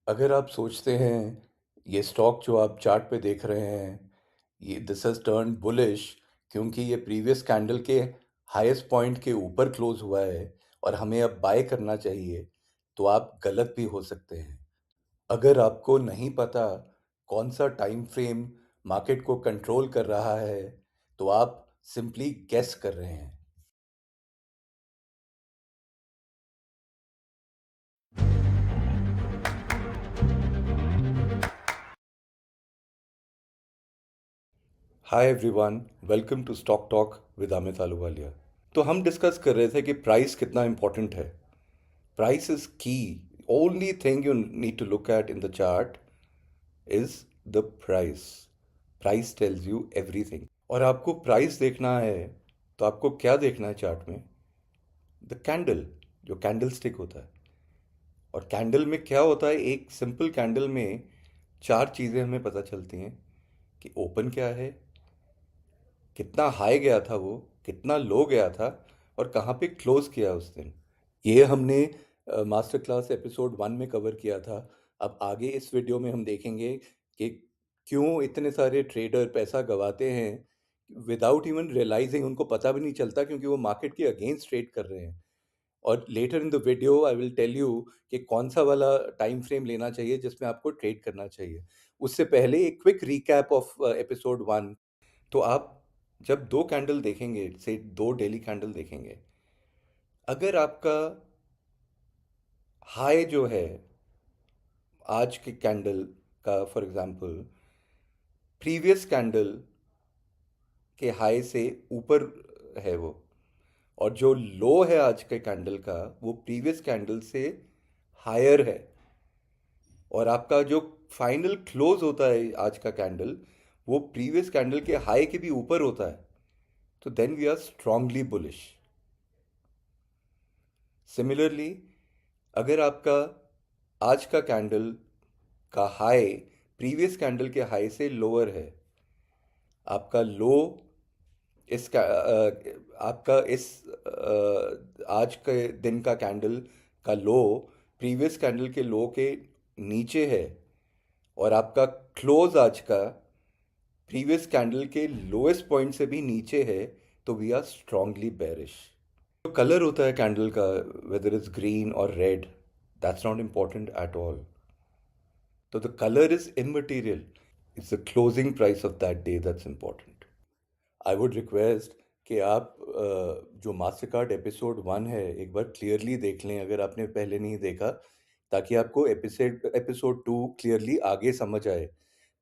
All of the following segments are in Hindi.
अगर आप सोचते हैं ये स्टॉक जो आप चार्ट पे देख रहे हैं, ये दिस हैज टर्न बुलिश क्योंकि ये प्रीवियस कैंडल के हाईएस्ट पॉइंट के ऊपर क्लोज हुआ है और हमें अब बाय करना चाहिए, तो आप गलत भी हो सकते हैं। अगर आपको नहीं पता कौन सा टाइम फ्रेम मार्केट को कंट्रोल कर रहा है, तो आप सिंपली गेस कर रहे हैं। Hi everyone, welcome to stock talk with Amit Ahluwalia. तो हम डिस्कस कर रहे थे कि प्राइस कितना इम्पोर्टेंट है। Price is key. Only thing you need to look at in the chart is the price. Price tells you everything. और आपको प्राइस देखना है तो आपको क्या देखना है चार्ट में? द कैंडल, जो कैंडल स्टिक होता है। और कैंडल में क्या होता है, एक सिंपल कैंडल में चार चीज़ें हमें पता चलती हैं कि ओपन क्या है, कितना हाई गया था वो, कितना लो गया था, और कहाँ पे क्लोज किया उस दिन। ये हमने मास्टर क्लास एपिसोड 1 में कवर किया था। अब आगे इस वीडियो में हम देखेंगे कि क्यों इतने सारे ट्रेडर पैसा गंवाते हैं विदाउट इवन रियलाइजिंग। उनको पता भी नहीं चलता क्योंकि वो मार्केट के अगेंस्ट ट्रेड कर रहे हैं। और later in the video I will tell you कि कौन सा वाला टाइम फ्रेम लेना चाहिए जिसमें आपको ट्रेड करना चाहिए। उससे पहले एक क्विक रिकैप ऑफ एपिसोड 1। तो आप जब दो कैंडल देखेंगे, से दो डेली कैंडल देखेंगे, अगर आपका हाई जो है आज के कैंडल का, फॉर एग्जांपल प्रीवियस कैंडल के हाई से ऊपर है वो, और जो लो है आज के कैंडल का वो प्रीवियस कैंडल से हायर है, और आपका जो फाइनल क्लोज होता है आज का कैंडल वो प्रीवियस कैंडल के हाई के भी ऊपर होता है, तो then we are strongly bullish. Similarly, अगर आपका आज का कैंडल का हाई प्रीवियस कैंडल के हाई से लोअर है, आपका लो आपका इस आज के दिन का कैंडल का लो प्रीवियस कैंडल के लो के नीचे है, और आपका क्लोज आज का प्रीवियस कैंडल के लोएस्ट पॉइंट से भी नीचे है, तो वी आर स्ट्रांगली बेरिश। जो कलर होता है कैंडल का, वेदर इज ग्रीन और red, that's not important at all. तो the colour is immaterial, it's the closing price of that day that's important. I would request कि आप जो मास्टर कार्ड एपिसोड 1 है एक बार क्लियरली देख लें अगर आपने पहले नहीं देखा, ताकि आपको एपिसोड 2 क्लियरली आगे समझ आए।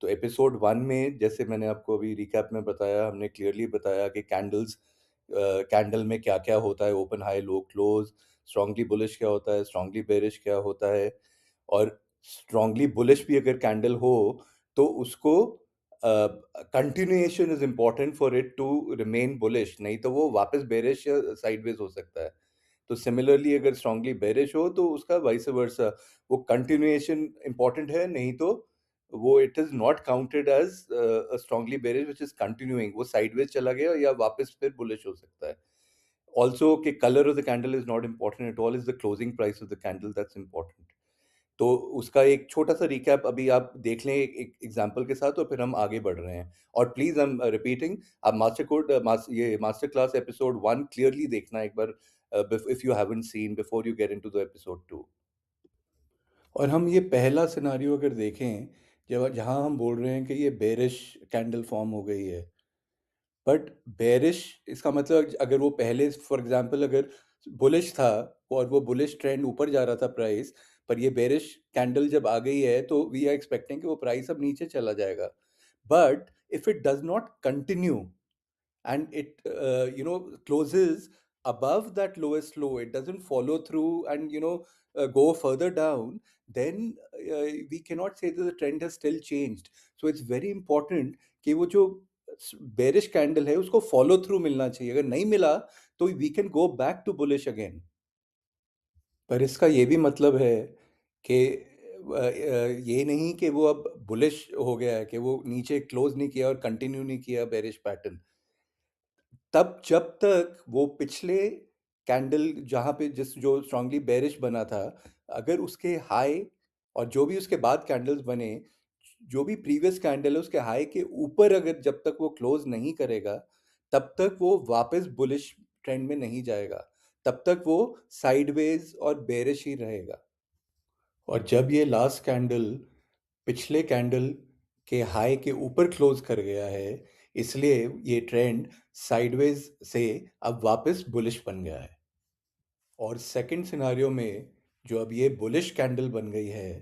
तो एपिसोड 1 में जैसे मैंने आपको अभी रिकैप में बताया, हमने क्लियरली बताया कि कैंडल में क्या क्या होता है, open high low close, strongly bullish क्या होता है, स्ट्रांगली बेरिश क्या होता है, और स्ट्रांगली बुलिश भी अगर कैंडल हो तो उसको continuation is important for it to remain bullish, नहीं तो वो वापस बेरिश या साइडवेज हो सकता है। तो सिमिलरली अगर स्ट्रांगली बेरिश हो तो उसका वाइस वर्सा, वो कंटिन्यूएशन इंपॉर्टेंट है, नहीं तो वो it is not counted as strongly bearish which is continuing, वो साइडवेज चला गया या वापस फिर बुलिश हो सकता है। ऑल्सो कि colour of the candle is not important at all, is the closing price of the candle that's important. तो उसका एक छोटा सा रिकैप अभी आप देख लें एक एग्जांपल के साथ, और फिर हम आगे बढ़ रहे हैं। और प्लीज आई एम रिपीटिंग, आप ये मास्टर क्लास एपिसोड 1 क्लियरली देखना एक बार, if you haven't seen before you get into the episode 2। और हम ये पहला सिनारियो अगर देखें, जब जहां हम बोल रहे हैं कि ये बेरिश कैंडल फॉर्म हो गई है, बट बेरिश इसका मतलब अगर वो पहले फॉर एग्जांपल अगर बुलिश था और वो बुलिश ट्रेंड ऊपर जा रहा था प्राइस, पर ये बेरिश कैंडल जब आ गई है तो वी आर एक्सपेक्टिंग कि वो प्राइस अब नीचे चला जाएगा। But if it does not continue and it closes above that lowest low, it doesn't follow through and go further down, then we cannot say that the trend has still changed. So it's very important कि वो जो बेरिश कैंडल है उसको फॉलो थ्रू मिलना चाहिए, अगर नहीं मिला तो we can go back to bullish again. पर इसका ये भी मतलब है कि ये नहीं कि वो अब बुलिश हो गया है, कि वो नीचे क्लोज नहीं किया और कंटिन्यू नहीं किया बेरिश पैटर्न। तब जब तक वो पिछले कैंडल जहाँ पे जिस जो स्ट्रांगली बेरिश बना था, अगर उसके हाई और जो भी उसके बाद कैंडल्स बने, जो भी प्रीवियस कैंडल है उसके हाई के ऊपर अगर जब तक वो क्लोज नहीं करेगा, तब तक वो वापस बुलिश ट्रेंड में नहीं जाएगा, तब तक वो साइडवेज और बेरिश ही रहेगा। और जब ये लास्ट कैंडल पिछले कैंडल के हाई के ऊपर क्लोज कर गया है, इसलिए ये ट्रेंड साइडवेज से अब वापस बुलिश बन गया है। और सेकंड सिनारियो में जो अब ये बुलिश कैंडल बन गई है,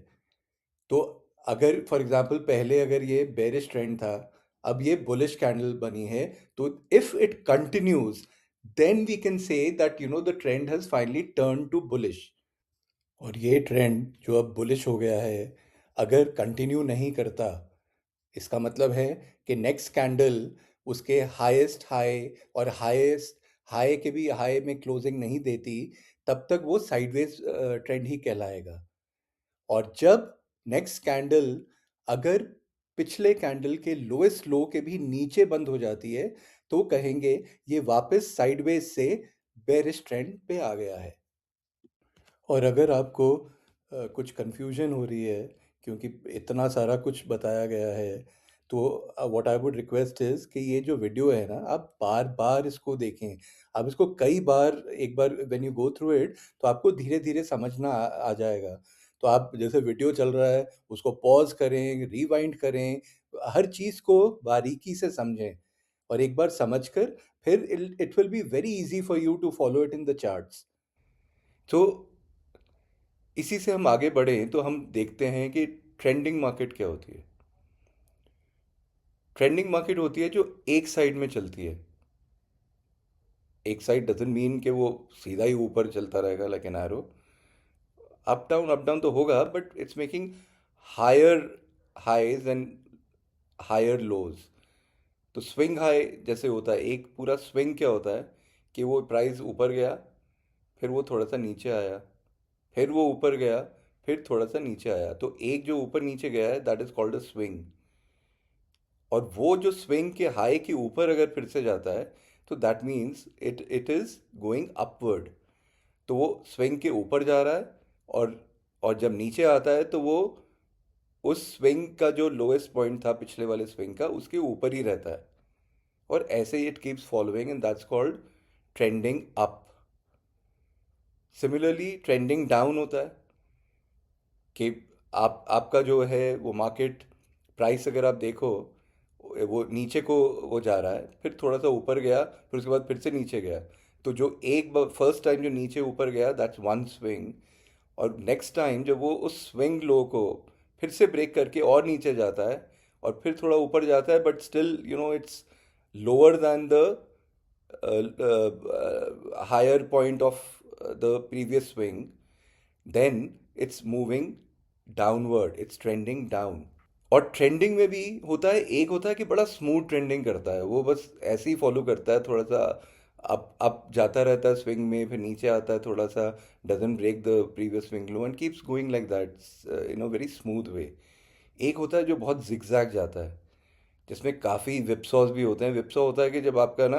तो अगर फॉर एग्जांपल पहले अगर ये बेरिश ट्रेंड था, अब ये बुलिश कैंडल बनी है, तो if it continues then we can say that the trend has finally turn to bullish. और ये ट्रेंड जो अब बुलिश हो गया है, अगर कंटिन्यू नहीं करता, इसका मतलब है कि नेक्स्ट कैंडल उसके हाईएस्ट हाई और हाईएस्ट हाई के भी हाई में क्लोजिंग नहीं देती, तब तक वो साइडवेज ट्रेंड ही कहलाएगा। और जब नेक्स्ट कैंडल अगर पिछले कैंडल के लोएस्ट लो के भी नीचे बंद हो जाती है, तो कहेंगे ये वापस साइडवेज से बेरिश ट्रेंड पे आ गया है। और अगर आपको कुछ कंफ्यूजन हो रही है क्योंकि इतना सारा कुछ बताया गया है, तो what I would request is कि ये जो वीडियो है ना, आप बार बार इसको देखें। आप इसको कई बार, एक बार when you go through it, तो आपको धीरे धीरे समझना आ जाएगा। तो आप जैसे वीडियो चल रहा है उसको पॉज करें, रिवाइंड करें, हर चीज़ को बारीकी से समझें, और एक बार समझकर फिर it will be very easy for you to follow it in the charts. तो इसी से हम आगे बढ़ें तो हम देखते हैं कि ट्रेंडिंग मार्केट क्या होती है। ट्रेंडिंग मार्केट होती है जो एक साइड में चलती है। एक साइड डजंट मीन कि वो सीधा ही ऊपर चलता रहेगा like an arrow. Up down तो होगा, but it's making higher highs and higher lows. तो स्विंग हाई जैसे होता है, एक पूरा स्विंग क्या होता है कि वो प्राइस ऊपर गया, फिर वो थोड़ा सा नीचे आया, फिर वो ऊपर गया, फिर थोड़ा सा नीचे आया। तो एक जो ऊपर नीचे गया है that is called a swing. और वो जो स्विंग के हाई के ऊपर अगर फिर से जाता है, तो that means it it is going upward. तो वो स्विंग के ऊपर जा रहा है, और जब नीचे आता है तो वो उस स्विंग का जो लोएस्ट पॉइंट था पिछले वाले स्विंग का, उसके ऊपर ही रहता है। और ऐसे ही it keeps following and that's called trending up. Similarly trending down होता है कि आपका जो है वो मार्केट प्राइस अगर आप देखो, वो नीचे को वो जा रहा है, फिर थोड़ा सा ऊपर गया, फिर उसके बाद फिर से नीचे गया। तो जो एक फर्स्ट टाइम जो नीचे ऊपर गया दैट्स वन स्विंग, और नेक्स्ट टाइम जब वो उस स्विंग लो को फिर से ब्रेक करके और नीचे जाता है, और फिर थोड़ा ऊपर जाता है, but still it's lower than the higher point of the previous swing, then it's moving downward, it's trending down. और ट्रेंडिंग में भी होता है, एक होता है कि बड़ा स्मूथ ट्रेंडिंग करता है, वो बस ऐसे ही फॉलो करता है, थोड़ा सा अप जाता रहता है स्विंग में, फिर नीचे आता है थोड़ा सा, doesn't break the previous swing low and keeps going like that in a very smooth way. एक होता है जो बहुत जिगजैग जाता है, जिसमें काफ़ी विपसॉस भी होते हैं। विपसॉ होता है कि जब आपका ना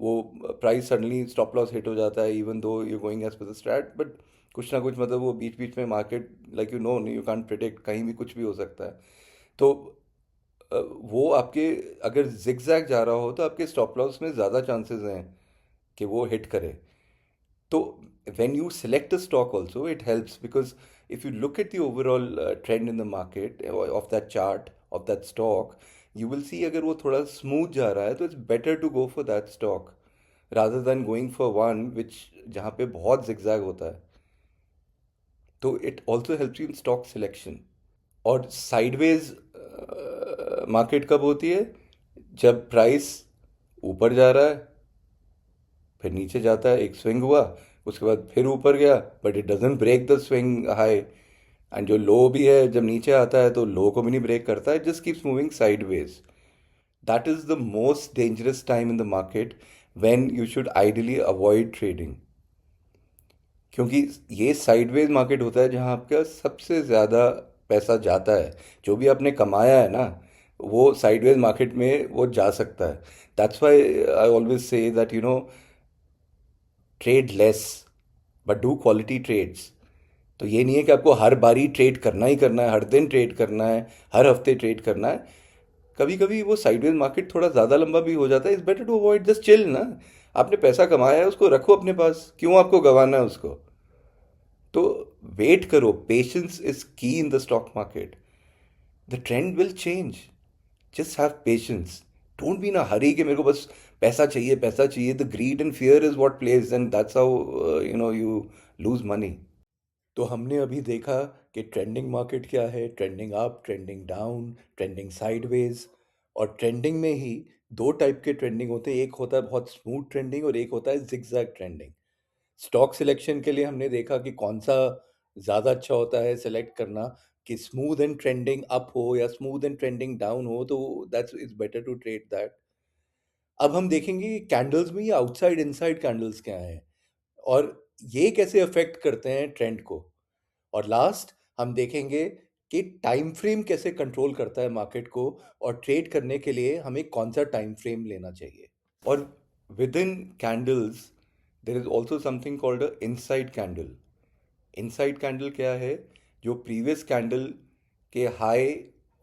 वो price suddenly stop loss hit हो जाता है, even though you going as per the strat, but कुछ ना कुछ मतलब वो बीच बीच में market like you can't predict, कहीं भी कुछ भी हो सकता है। तो वो आपके अगर जिगजैग जा रहा हो तो आपके स्टॉप लॉस में ज़्यादा चांसेस हैं कि वो हिट करे। तो when you select a stock also, it helps because if you look at the overall trend in the market of that chart of that stock, you will see अगर वो थोड़ा smooth जा रहा है तो it's better to go for that stock rather than going for one which जहाँ पे बहुत zigzag होता है। तो it also helps you in stock selection। और साइडवेज मार्केट कब होती है? जब प्राइस ऊपर जा रहा है, फिर नीचे जाता है, एक स्विंग हुआ, उसके बाद फिर ऊपर गया, but it doesn't break the swing high. And जो लो भी है जब नीचे आता है तो लो को भी नहीं ब्रेक करता है, just keeps moving sideways. That is the most dangerous time in the market when you should ideally avoid trading. क्योंकि ये साइडवेज मार्केट होता है जहाँ आपका सबसे ज़्यादा पैसा जाता है, जो भी आपने कमाया है ना, वो साइडवेज मार्केट में वो जा सकता है। That's why I always say that trade less but do quality trades. तो ये नहीं है कि आपको हर बारी ट्रेड करना ही करना है, हर दिन ट्रेड करना है, हर हफ्ते ट्रेड करना है। कभी कभी वो साइडवेज मार्केट थोड़ा ज़्यादा लंबा भी हो जाता है। It's better to avoid, just chill ना। आपने पैसा कमाया है, उसको रखो अपने पास, क्यों आपको गंवाना है उसको। तो वेट करो, patience is key in the stock market. The trend will change, just have patience. Don't be in a hurry कि मेरे को बस पैसा चाहिए, पैसा चाहिए। The greed and fear is what plays, and that's how you lose money. तो हमने अभी देखा कि ट्रेंडिंग मार्केट क्या है, trending up, trending down, trending sideways. और ट्रेंडिंग में ही दो टाइप के ट्रेंडिंग होते हैं, एक होता है बहुत स्मूथ ट्रेंडिंग और एक होता है जिगजैग ट्रेंडिंग। स्टॉक सिलेक्शन के लिए हमने देखा कि कौन सा ज़्यादा अच्छा होता है सेलेक्ट करना, कि स्मूथ एंड ट्रेंडिंग अप हो या स्मूथ एंड ट्रेंडिंग डाउन हो, तो that's it's better to trade that. अब हम देखेंगे कि कैंडल्स में ये आउटसाइड इनसाइड कैंडल्स क्या हैं और ये कैसे अफेक्ट करते हैं ट्रेंड को। और लास्ट हम देखेंगे कि टाइम फ्रेम कैसे कंट्रोल करता है मार्केट को, और ट्रेड करने के लिए हमें कौन सा टाइम फ्रेम लेना चाहिए। और with in candles there is also something called a inside candle. Inside candle क्या है? जो प्रीवियस कैंडल के हाई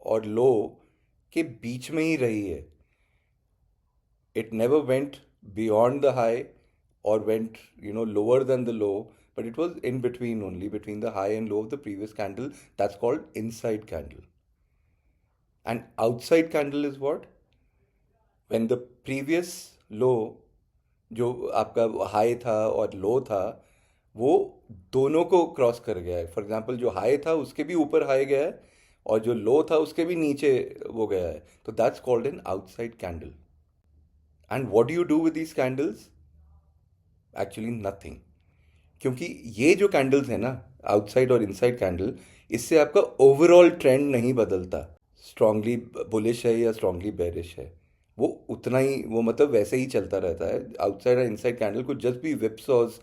और लो के बीच में ही रही है। It never went beyond the high or went, lower than the low, but it was in between only, between the high and low of the previous candle. That's called inside candle. And outside candle is what? When the previous low, जो आपका हाई था और लो था, वो दोनों को क्रॉस कर गया है। फॉर एग्जांपल, जो हाई था उसके भी ऊपर हाई गया है और जो लो था उसके भी नीचे वो गया है, तो that's called an outside candle. And what do you do with these candles? Actually nothing. क्योंकि ये जो कैंडल्स है ना, आउटसाइड और इनसाइड कैंडल, इससे आपका ओवरऑल ट्रेंड नहीं बदलता। स्ट्रांगली बुलिश है या स्ट्रांगली बेरिश है, वो उतना ही, वो मतलब वैसे ही चलता रहता है। आउटसाइड और इनसाइड कैंडल को जस्ट बी विप सॉज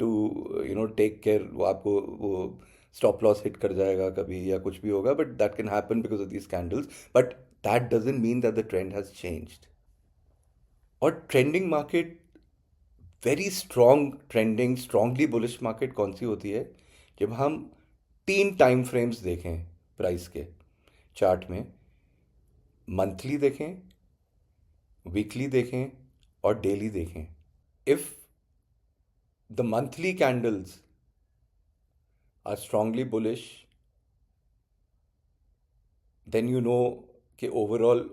टू टेक केयर। वो आपको वो स्टॉप लॉस हिट कर जाएगा कभी या कुछ भी होगा, but that can happen because of these candles, but that doesn't mean that the trend has changed. और trending market, very strong trending strongly bullish market कौन सी होती है? जब हम 3 टाइम फ्रेम्स देखें प्राइस के चार्ट में, मंथली देखें, वीकली देखें और डेली देखें। If the monthly candles are strongly bullish, then you know कि ओवरऑल,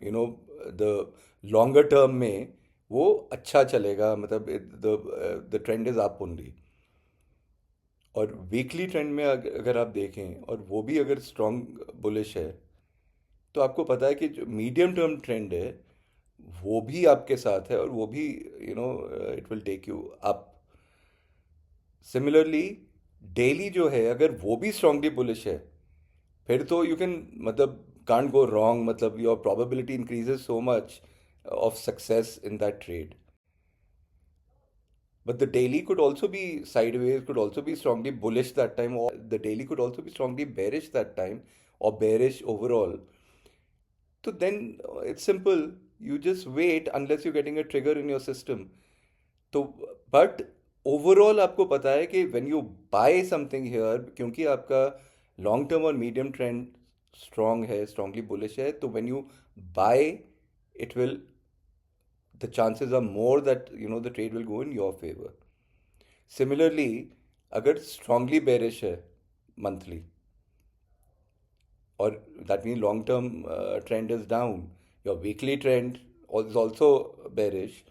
द लॉन्गर टर्म में वो अच्छा चलेगा, मतलब the trend is up only. और वीकली ट्रेंड में अगर आप देखें और वो भी अगर स्ट्रॉन्ग बुलिश है, तो आपको पता है कि जो मीडियम टर्म ट्रेंड है वो भी आपके साथ है और वो भी, it will take you up. Similarly daily जो है, अगर वो भी स्ट्रांगली बुलिश है, फिर तो यू कैन, मतलब कांट गो रॉन्ग, मतलब your probability increases so much of success in that trade. But the daily could also be sideways, could also be strongly bullish that time, or the daily could also be strongly bearish that time, or bearish overall. So then it's simple. You just wait unless you're getting a trigger in your system. तो but overall आपको पता है कि when you buy something here, क्योंकि आपका long term और medium trend strong है, strongly bullish है, तो when you buy, it will, the chances are more that the trade will go in your favor. Similarly अगर स्ट्रांगली बेरिश है मंथली, और that mean long term trend is down, your weekly trend is also bearish,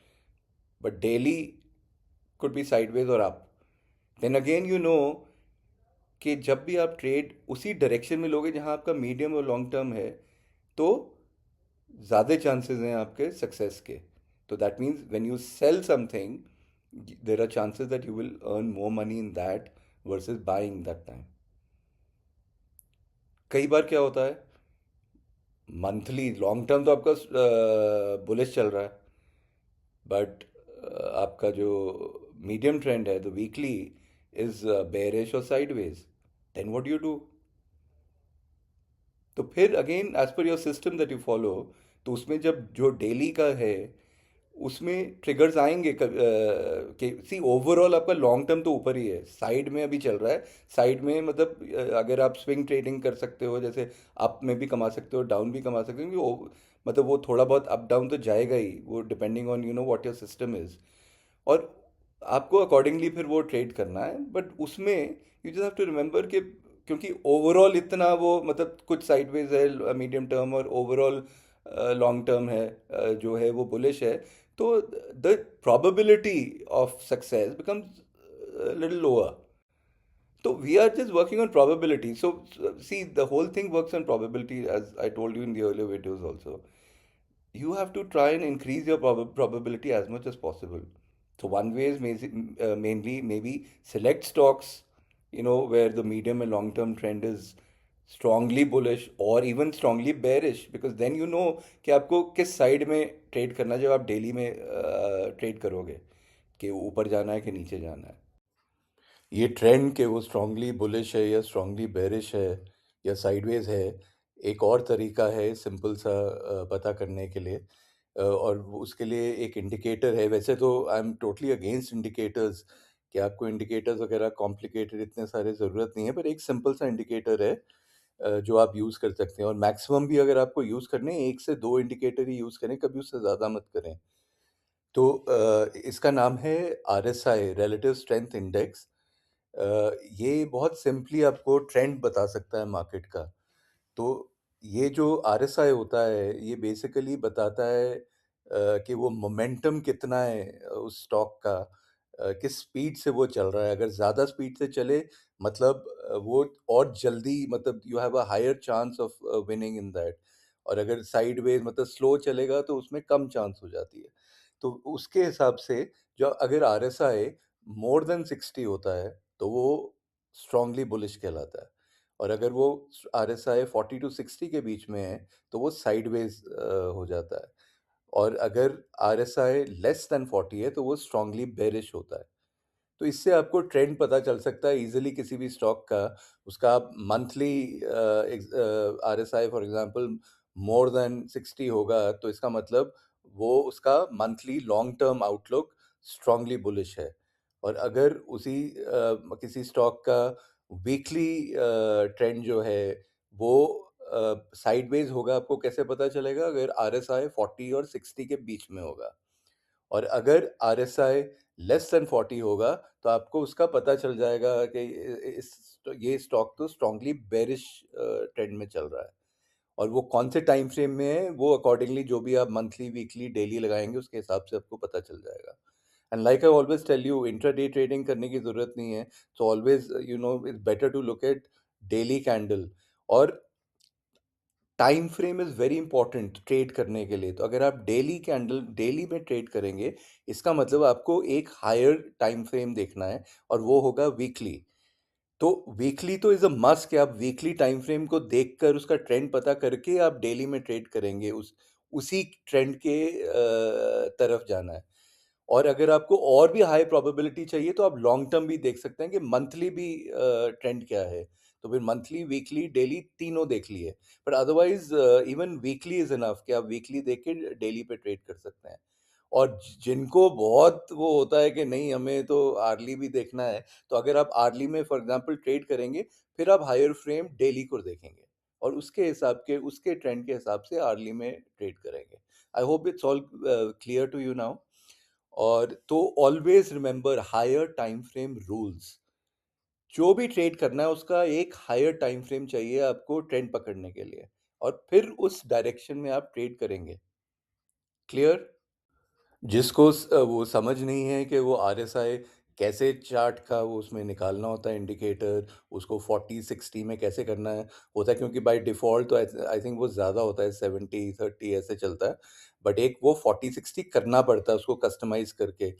but daily could be sideways और अप, देन अगेन कि जब भी आप ट्रेड उसी डायरेक्शन में लोगे जहां आपका मीडियम और लॉन्ग टर्म है, तो ज़्यादा चांसेस हैं आपके सक्सेस के। तो that means when you sell something, there are chances that you will earn more money in that versus buying that time. कई बार क्या होता है, मंथली लॉन्ग टर्म तो आपका बुलिश चल रहा है, बट आपका जो मीडियम ट्रेंड है, द वीकली इज बेरिश और sideways, then what you do? तो फिर again as per your system that you follow, तो उसमें जब जो डेली का है उसमें ट्रिगर्स आएंगे कि सी ओवरऑल आपका लॉन्ग टर्म तो ऊपर ही है, साइड में अभी चल रहा है। साइड में मतलब अगर आप स्विंग ट्रेडिंग कर सकते हो, जैसे अप में भी कमा सकते हो, डाउन भी कमा सकते हो, क्योंकि मतलब वो थोड़ा बहुत अप डाउन तो जाएगा ही, वो depending on you know what your system is. और आपको अकॉर्डिंगली फिर वो ट्रेड करना है, बट उसमें you just have to remember कि क्योंकि ओवरऑल इतना वो मतलब कुछ साइडवेज है मीडियम टर्म, और ओवरऑल लॉन्ग टर्म है जो है वो बुलिश है, तो the probability of success becomes little lower. So we are just working on probability. So see, the whole thing works on probability, as I told you in the earlier videos also. You have to try and increase your probability as much as possible. So one way is mainly maybe select stocks, you know, where the medium and long term trend is strongly bullish or even strongly bearish, because then you know कि आपको किस साइड में ट्रेड करना है जब आप डेली में ट्रेड करोगे, कि ऊपर जाना है कि नीचे जाना है। ये ट्रेंड कि वो स्ट्रांगली बुलिश है या स्ट्रांगली बेरिश है या साइडवेज है, एक और तरीका है सिंपल सा पता करने के लिए। और उसके लिए एक इंडिकेटर है। वैसे तो I am totally against indicators, कि आपको इंडिकेटर्स वगैरह कॉम्प्लिकेटेड इतने सारे ज़रूरत नहीं है, पर एक सिंपल सा इंडिकेटर है जो आप यूज़ कर सकते हैं। और मैक्सिमम भी अगर आपको यूज़ करने हैं, एक से दो इंडिकेटर ही यूज़ करें, कभी उससे ज़्यादा मत करें। तो इसका नाम है RSI, रिलेटिव स्ट्रेंथ इंडेक्स। ये बहुत सिंपली आपको ट्रेंड बता सकता है मार्केट का। तो ये जो आरएसआई होता है, ये बेसिकली बताता है कि वो मोमेंटम कितना है उस स्टॉक का, किस स्पीड से वो चल रहा है। अगर ज़्यादा स्पीड से चले, मतलब वो और जल्दी, मतलब you have a higher chance of winning in that. और अगर साइडवेज मतलब स्लो चलेगा, तो उसमें कम चांस हो जाती है। तो उसके हिसाब से जो अगर आरएसआई मोर देन 60 होता है, तो वो स्ट्रांगली बुलिश कहलाता है। और अगर वो RSI 40 to 60 के बीच में है, तो वो साइडवेज हो जाता है। और अगर RSI लेस देन 40 है, तो वो स्ट्रांगली बेरिश होता है। तो इससे आपको ट्रेंड पता चल सकता है इजीली किसी भी स्टॉक का। उसका आप monthly RSI for example more than 60 होगा, तो इसका मतलब वो उसका monthly long term outlook strongly bullish है। और अगर उसी किसी स्टॉक का वीकली ट्रेंड जो है वो साइडवेज होगा, आपको कैसे पता चलेगा? अगर RSI 40 और 60 के बीच में होगा। और अगर RSI लेस देन 40 होगा, तो आपको उसका पता चल जाएगा कि इस ये स्टॉक तो स्ट्रांगली बेरिश ट्रेंड में चल रहा है। और वो कौन से टाइम फ्रेम में है, वो अकॉर्डिंगली जो भी आप मंथली, वीकली, डेली लगाएंगे, उसके हिसाब से आपको पता चल जाएगा। And like I always tell you, intraday trading करने की ज़रूरत नहीं है। So always you know it's better to look at daily candle. और time frame is very important trade करने के लिए। तो अगर आप डेली कैंडल डेली में ट्रेड करेंगे, इसका मतलब आपको एक हायर टाइम फ्रेम देखना है, और वो होगा वीकली। तो वीकली तो इज़ अ मस्ट, कि आप वीकली टाइम फ्रेम को देखकर उसका ट्रेंड पता करके आप डेली में ट्रेड करेंगे, उसी ट्रेंड के तरफ जाना है। और अगर आपको और भी हाई प्रोबेबिलिटी चाहिए, तो आप लॉन्ग टर्म भी देख सकते हैं कि मंथली भी ट्रेंड क्या है। तो फिर मंथली, वीकली, डेली तीनों देख लिए। But otherwise even weekly is enough, कि आप वीकली देख के डेली पे ट्रेड कर सकते हैं। और जिनको बहुत वो होता है कि नहीं, हमें तो आर्ली भी देखना है, तो अगर आप आर्ली में फॉर एग्जांपल ट्रेड करेंगे, फिर आप हायर फ्रेम डेली को देखेंगे, और उसके हिसाब के, उसके ट्रेंड के हिसाब से आर्ली में ट्रेड करेंगे। I hope it's all clear to you now. और तो always remember higher time frame rules. जो भी ट्रेड करना है, उसका एक हायर टाइम फ्रेम चाहिए आपको ट्रेंड पकड़ने के लिए, और फिर उस डायरेक्शन में आप ट्रेड करेंगे। क्लियर? जिसको वो समझ नहीं है कि वो RSI कैसे चार्ट का वो उसमें निकालना होता है इंडिकेटर, उसको 40 60 में कैसे करना है होता है, क्योंकि बाय डिफ़ॉल्ट तो आई थिंक वो ज़्यादा होता है, 70 30 ऐसे चलता है। बट एक वो 40 60 करना पड़ता है उसको कस्टमाइज़ करके।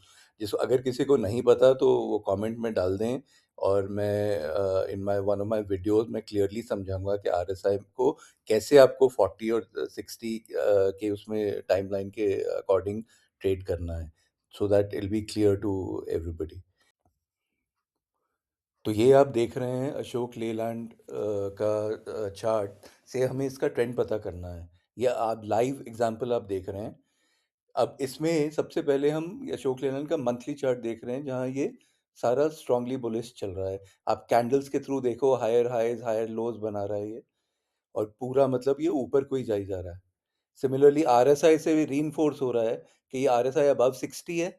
जिस अगर किसी को नहीं पता, तो वो कमेंट में डाल दें, और मैं in my one of my videos में क्लियरली समझाऊँगा कि RSI को कैसे आपको 40 और 60 के उसमें टाइमलाइन के अकॉर्डिंग ट्रेड करना है, so that it will be clear to everybody. तो ये आप देख रहे हैं अशोक लेलैंड का चार्ट से हमें इसका ट्रेंड पता करना है। ये आप लाइव एग्जांपल आप देख रहे हैं। अब इसमें सबसे पहले हम अशोक लेलैंड का मंथली चार्ट देख रहे हैं, जहाँ ये सारा स्ट्रांगली बुलिश चल रहा है। आप कैंडल्स के थ्रू देखो, हायर हाइज हायर लोज बना रहा है ये, और पूरा मतलब ये ऊपर को ही जाई जा रहा है। सिमिलरली आरएसआई से भी रीइंफोर्स हो रहा है कि ये आरएसआई अबव 60 है,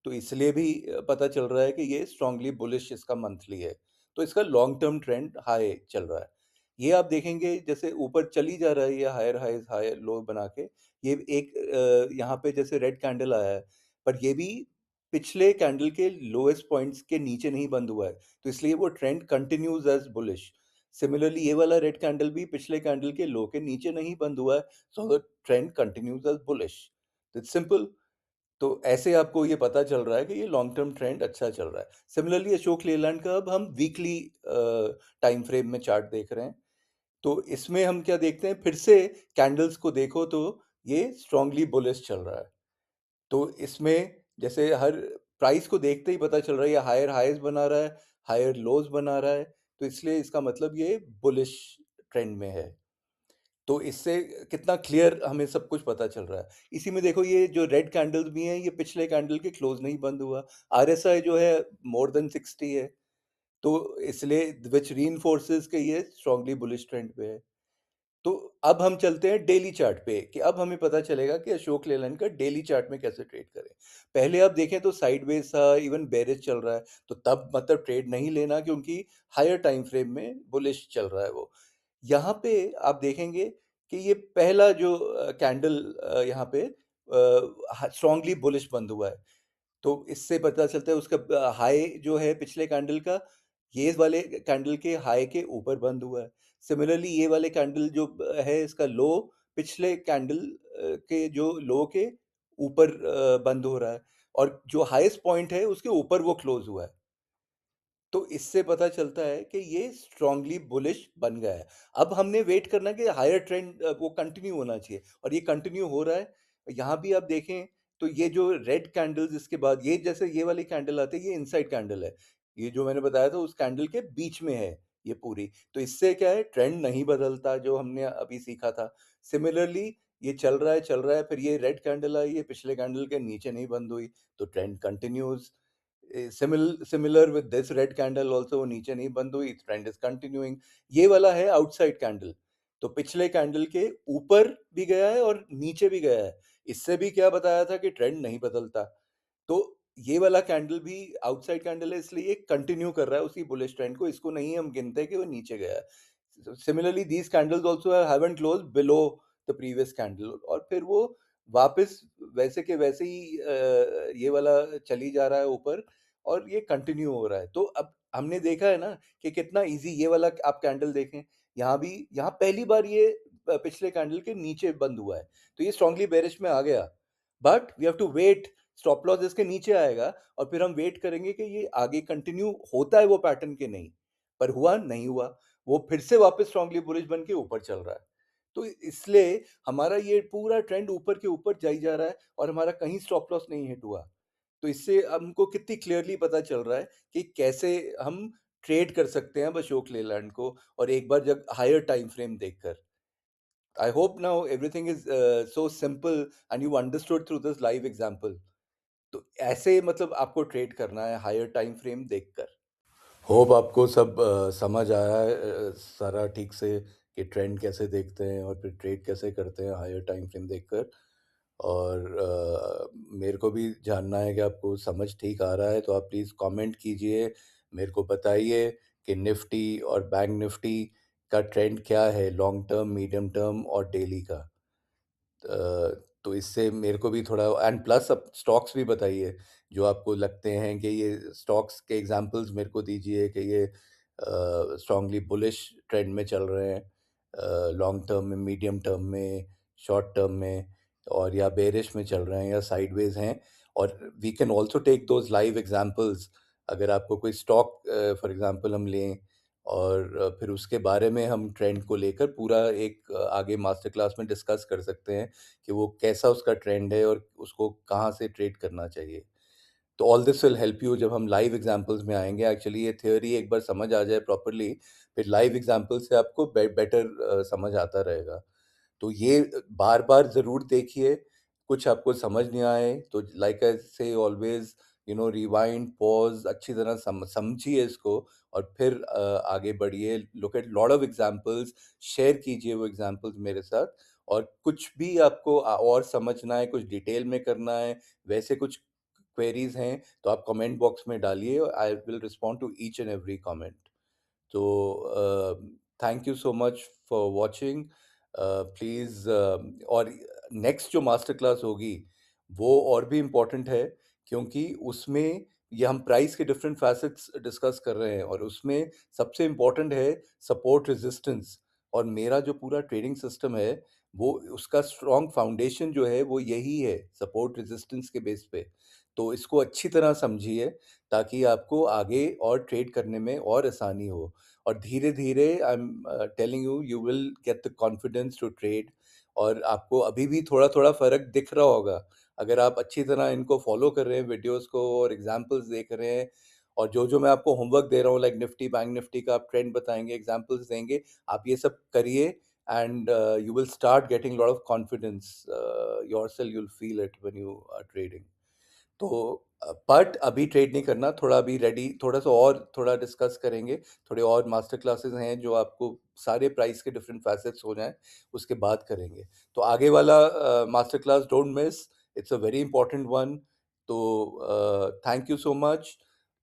तो इसलिए भी पता चल रहा है कि ये स्ट्रांगली बुलिश इसका मंथली है। तो इसका लॉन्ग टर्म ट्रेंड हाई चल रहा है। ये आप देखेंगे जैसे ऊपर चली जा रहा है ये हायर हाइज हायर लो बना के, ये एक यहाँ पे जैसे रेड कैंडल आया है, पर ये भी पिछले कैंडल के लोएस्ट पॉइंट्स के नीचे नहीं बंद हुआ है, तो इसलिए वो trend continues as bullish. Similarly ये वाला रेड कैंडल भी पिछले कैंडल के लो के नीचे नहीं बंद हुआ है, so the trend continues as bullish. It's simple. तो ऐसे आपको ये पता चल रहा है कि ये लॉन्ग टर्म ट्रेंड अच्छा चल रहा है। सिमिलरली अशोक लेलैंड का अब हम वीकली टाइम फ्रेम में चार्ट देख रहे हैं। तो इसमें हम क्या देखते हैं, फिर से कैंडल्स को देखो तो ये स्ट्रांगली बुलिश चल रहा है। तो इसमें जैसे हर प्राइस को देखते ही पता चल रहा है ये हायर हाइज बना रहा है, हायर लोज बना रहा है, तो इसलिए इसका मतलब ये बुलिश ट्रेंड में है। तो इससे कितना क्लियर हमें सब कुछ पता चल रहा है। इसी में देखो ये जो रेड कैंडल्स भी हैं, ये पिछले कैंडल के क्लोज नहीं बंद हुआ। आरएसआई जो है मोर देन 60 है, तो इसलिए विच रीइंफोर्सेस के ये स्ट्रांगली बुलिश ट्रेंड पे है। तो अब हम चलते हैं डेली चार्ट पे, कि अब हमें पता चलेगा कि अशोक लेलैंड का डेली चार्ट में कैसे ट्रेड करें। पहले आप देखें तो साइडवेज था, इवन बेरिश चल रहा है, तो तब मतलब ट्रेड नहीं लेना, क्योंकि हायर टाइम फ्रेम में बुलिश चल रहा है वो। यहाँ पे आप देखेंगे कि ये पहला जो कैंडल यहाँ पे स्ट्रांगली बुलिश बंद हुआ है, तो इससे पता चलता है उसका हाई जो है पिछले कैंडल का, ये वाले कैंडल के हाई के ऊपर बंद हुआ है। सिमिलरली ये वाले कैंडल जो है, इसका लो पिछले कैंडल के जो लो के ऊपर बंद हो रहा है, और जो हाईएस्ट पॉइंट है उसके ऊपर वो क्लोज हुआ है। तो इससे पता चलता है कि ये स्ट्रांगली बुलिश बन गया है। अब हमने वेट करना कि हायर ट्रेंड वो कंटिन्यू होना चाहिए, और ये कंटिन्यू हो रहा है। यहाँ भी आप देखें तो ये जो रेड कैंडल्स इसके बाद, ये जैसे ये वाली कैंडल आती है, ये इनसाइड कैंडल है। ये जो मैंने बताया था उस कैंडल के बीच में है ये पूरी। तो इससे क्या है, ट्रेंड नहीं बदलता जो हमने अभी सीखा था। सिमिलरली ये चल रहा है, फिर ये रेड कैंडल आई, ये पिछले कैंडल के नीचे नहीं बंद हुई, तो trend continues. Similar with this red candle also, वो नीचे नहीं बंद हुई, ट्रेंड इज कंटिन्यूइंग। ये वाला है आउटसाइड कैंडल, तो पिछले कैंडल के ऊपर भी गया है और नीचे भी गया है। इससे भी क्या बताया था कि ट्रेंड नहीं बदलता। तो ये वाला कैंडल भी आउटसाइड कैंडल है, इसलिए ये कंटिन्यू कर रहा है उसी बुलिश ट्रेंड को, इसको नहीं हम गिनते कि वो नीचे गया है। Similarly these candles also haven't close below the previous candle, और फिर वो वापस वैसे के वैसे ही ये वाला चली जा रहा है ऊपर, और ये कंटिन्यू हो रहा है। तो अब हमने देखा है ना कि कितना इजी ये वाला, आप कैंडल देखें, यहाँ भी, यहाँ पहली बार ये पिछले कैंडल के नीचे बंद हुआ है, तो ये स्ट्रांगली बेरिश में आ गया। But we have to wait, stop loss इसके नीचे आएगा, और फिर हम वेट करेंगे कि ये आगे कंटिन्यू होता है वो पैटर्न के नहीं। पर हुआ नहीं हुआ, वो फिर से वापस स्ट्रांगली बुलिश बन के ऊपर चल रहा है। तो इसलिए हमारा ये पूरा ट्रेंड ऊपर के ऊपर जाई जा रहा है, और हमारा कहीं स्टॉप लॉस नहीं हिट हुआ। तो इससे हमको कितनी क्लियरली पता चल रहा है कि कैसे हम ट्रेड कर सकते हैं अब अशोक लेलैंड को, और एक बार जब हायर टाइम फ्रेम देखकर। I hope now everything is so simple and you understood through this live example. तो ऐसे मतलब आपको ट्रेड करना है हायर टाइम फ्रेम देखकर। होप आपको सब समझ आया है सारा ठीक से, कि ट्रेंड कैसे देखते हैं और फिर ट्रेड कैसे करते हैं हायर टाइम फ्रेम देखकर। और मेरे को भी जानना है कि आपको समझ ठीक आ रहा है, तो आप प्लीज़ कमेंट कीजिए, मेरे को बताइए कि निफ्टी और बैंक निफ्टी का ट्रेंड क्या है, लॉन्ग टर्म, मीडियम टर्म और डेली का। तो इससे मेरे को भी थोड़ा, एंड प्लस अब स्टॉक्स भी बताइए जो आपको लगते हैं कि ये स्टॉक्स के एग्जांपल्स मेरे को दीजिए कि ये स्ट्रांगली बुलिश ट्रेंड में चल रहे हैं, लॉन्ग टर्म में, मीडियम टर्म में, शॉर्ट टर्म में, और या बेरिश में चल रहे हैं या साइडवेज हैं। और we can also take those live examples. अगर आपको कोई स्टॉक फॉर एग्जांपल हम लें, और फिर उसके बारे में हम ट्रेंड को लेकर पूरा एक आगे मास्टर क्लास में डिस्कस कर सकते हैं कि वो कैसा उसका ट्रेंड है और उसको कहाँ से ट्रेड करना चाहिए। तो all this will help you जब हम लाइव एग्जांपल्स में आएंगे। एक्चुअली ये थ्योरी एक बार समझ आ जाए प्रॉपरली, फिर लाइव एग्जांपल से आपको बेटर समझ आता रहेगा। तो ये बार बार ज़रूर देखिए, कुछ आपको समझ नहीं आए तो लाइक आई से ऑलवेज, रिवाइंड, पॉज, अच्छी तरह समझिए इसको, और फिर आगे बढ़िए। Look at lot of examples, share कीजिए वो एग्जांपल्स मेरे साथ। और कुछ भी आपको और समझना है, कुछ डिटेल में करना है, वैसे कुछ क्वेरीज हैं तो आप कमेंट बॉक्स में डालिए, I will respond to each and every comment. तो thank you so much for watching. Please, और नेक्स्ट जो मास्टर क्लास होगी वो और भी इम्पोर्टेंट है, क्योंकि उसमें ये हम प्राइस के डिफरेंट फैसेट्स डिस्कस कर रहे हैं, और उसमें सबसे इम्पोर्टेंट है सपोर्ट रेजिस्टेंस। और मेरा जो पूरा ट्रेडिंग सिस्टम है, वो उसका स्ट्रॉन्ग फाउंडेशन जो है वो यही है, सपोर्ट रेजिस्टेंस के बेस पे। तो इसको अच्छी तरह समझिए, ताकि आपको आगे और ट्रेड करने में और आसानी हो। और धीरे धीरे I am telling you, you will get the confidence to trade. और आपको अभी भी थोड़ा थोड़ा फर्क दिख रहा होगा, अगर आप अच्छी तरह इनको फॉलो कर रहे हैं, वीडियोस को, और एग्जांपल्स देख रहे हैं। और जो जो मैं आपको होमवर्क दे रहा हूँ, लाइक निफ्टी बैंक निफ्टी का आप ट्रेंड बताएंगे, एग्जांपल्स देंगे, आप ये सब करिए, and you will start getting a lot of confidence yourself, you'll feel it when you are trading. तो बट अभी ट्रेड नहीं करना, थोड़ा अभी रेडी, थोड़ा सा और थोड़ा डिस्कस करेंगे, थोड़े और मास्टर क्लासेस हैं जो आपको सारे प्राइस के डिफरेंट फैसेट्स हो जाएं, उसके बाद करेंगे। तो आगे वाला master class don't miss, it's a very important one. तो thank you so much.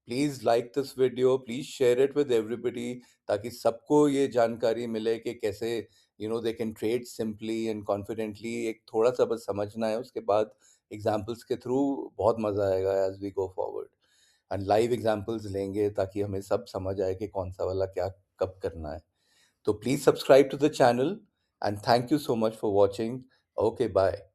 Please like this video, please share it with everybody, ताकि सबको ये जानकारी मिले कि कैसे they can trade simply and confidently. एक थोड़ा सा बस समझना है, उसके बाद एग्जाम्पल्स के थ्रू बहुत मज़ा आएगा as we go forward. And live examples लेंगे ताकि हमें सब समझ आए कि कौन सा वाला क्या कब करना है। तो please subscribe to the channel, and thank you so much for watching. Okay, bye.